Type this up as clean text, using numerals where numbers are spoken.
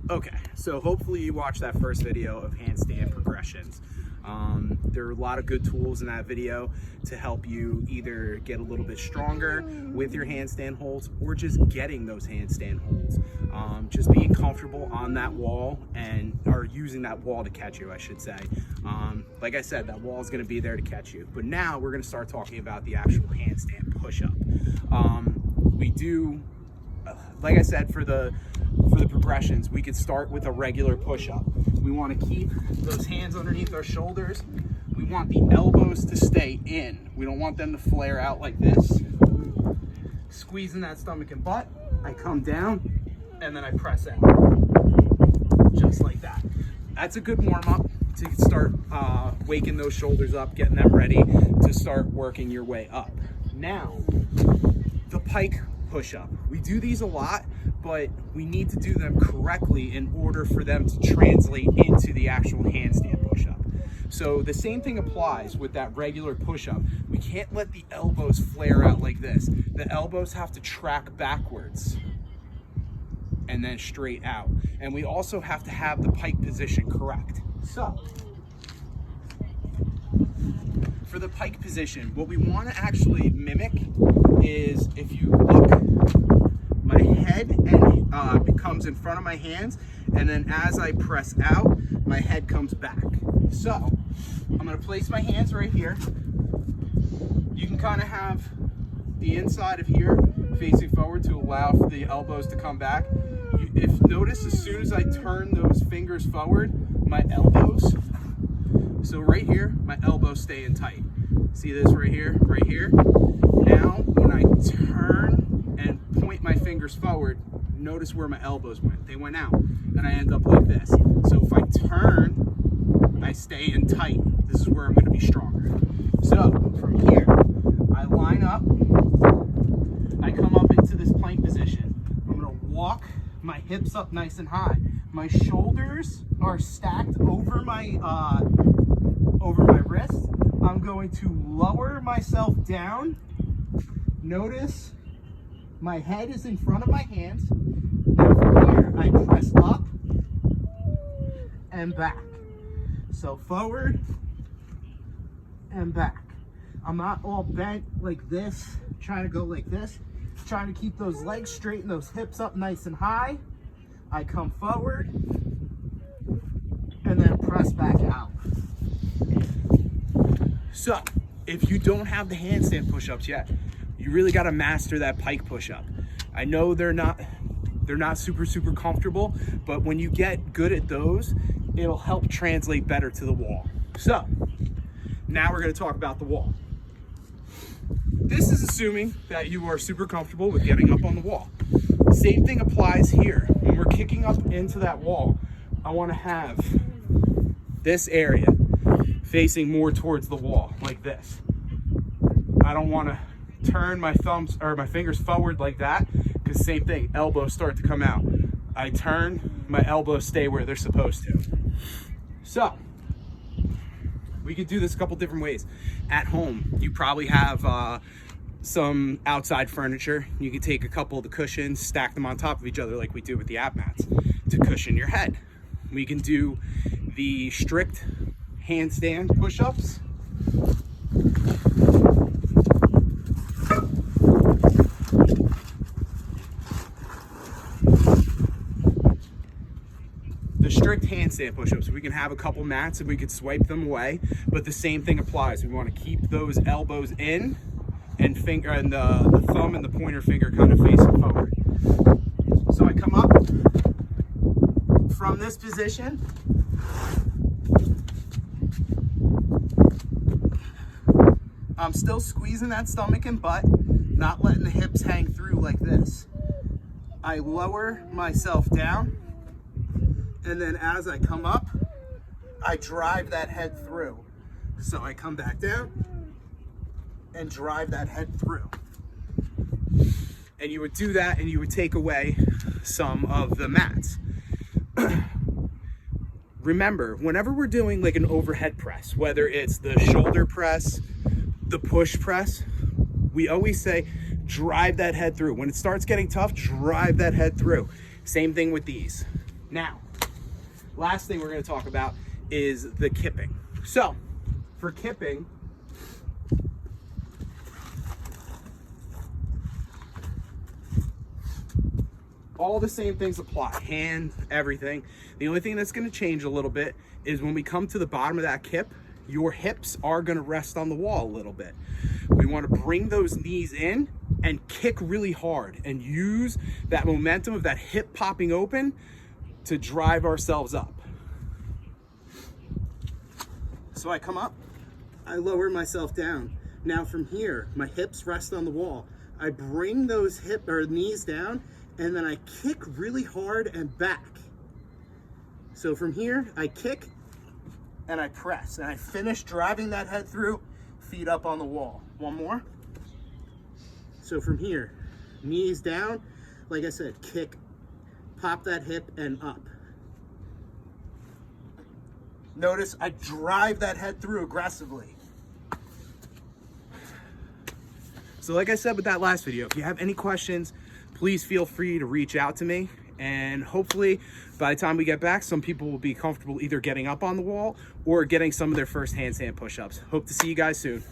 Okay, so hopefully you watched that first video of handstand progressions. There are a lot of good tools in that video to help you either get a little bit stronger with your handstand holds or just getting those handstand holds. Just being comfortable on that wall or using that wall to catch you, I should say. Like I said, that wall is going to be there to catch you. But now we're going to start talking about the actual handstand push-up. We do, like I said, for the progressions, we could start with a regular push-up. We want to keep those hands underneath our shoulders. We want the elbows to stay in. We don't want them to flare out like this. Squeezing that stomach and butt, I come down and then I press out. Just like that. That's a good warm-up to start waking those shoulders up, getting them ready to start working your way up. Now, the pike push-up. We do these a lot, but we need to do them correctly in order for them to translate into the actual handstand push-up. So the same thing applies with that regular push-up. We can't let the elbows flare out like this. The elbows have to track backwards and then straight out. And we also have to have the pike position correct. So, for the pike position, what we want to actually mimic is, if you look, my head comes in front of my hands, and then as I press out, my head comes back. So I'm going to place my hands right here. You can kind of have the inside of here facing forward to allow for the elbows to come back. If notice, as soon as I turn those fingers forward, my elbows, so right here, my elbows stay in tight. See this right here, right here? Now, when I turn and point my fingers forward, notice where my elbows went. They went out, and I end up like this. So if I turn, I stay in tight. This is where I'm gonna be stronger. So from here, I line up, I come up into this plank position. I'm gonna walk my hips up nice and high. My shoulders are stacked over my wrist. I'm going to lower myself down. Notice my head is in front of my hands. Now from here, I press up and back. So forward and back. I'm not all bent like this, trying to go like this. Trying to keep those legs straight and those hips up nice and high. I come forward and then press back out. So, if you don't have the handstand push-ups yet, you really got to master that pike push-up. I know they're not super comfortable, but when you get good at those, it'll help translate better to the wall. So, now we're going to talk about the wall. This is assuming that you are super comfortable with getting up on the wall. Same thing applies here. When we're kicking up into that wall, I want to have this area facing more towards the wall, like this. I don't want to turn my thumbs or my fingers forward like that, because same thing, elbows start to come out. I turn, my elbows stay where they're supposed to. So, we could do this a couple different ways. At home, you probably have some outside furniture. You can take a couple of the cushions, stack them on top of each other like we do with the ab mats to cushion your head. We can do the strict handstand push-ups. The strict handstand push-ups, we can have a couple mats and we could swipe them away, but the same thing applies. We want to keep those elbows in and the thumb and the pointer finger kind of facing forward. So I come up from this position. I'm still squeezing that stomach and butt, not letting the hips hang through like this. I lower myself down, and then as I come up, I drive that head through. So I come back down and drive that head through. And you would do that and you would take away some of the mats. Remember, whenever we're doing like an overhead press, whether it's the shoulder press, the push press, we always say, drive that head through. When it starts getting tough, drive that head through. Same thing with these. Now, last thing we're going to talk about is the kipping. So for kipping, all the same things apply, hand, everything. The only thing that's going to change a little bit is when we come to the bottom of that kip, your hips are going to rest on the wall a little bit. We want to bring those knees in and kick really hard and use that momentum of that hip popping open to drive ourselves up. So I come up, I lower myself down. Now from here, my hips rest on the wall. I bring those knees down, and then I kick really hard and back. So from here, I kick and I press, and I finish driving that head through, feet up on the wall. One more. So from here, knees down, like I said, kick, pop that hip and up. Notice I drive that head through aggressively. So like I said with that last video, if you have any questions, please feel free to reach out to me. And hopefully by the time we get back, some people will be comfortable either getting up on the wall or getting some of their first handstand push-ups. Hope to see you guys soon.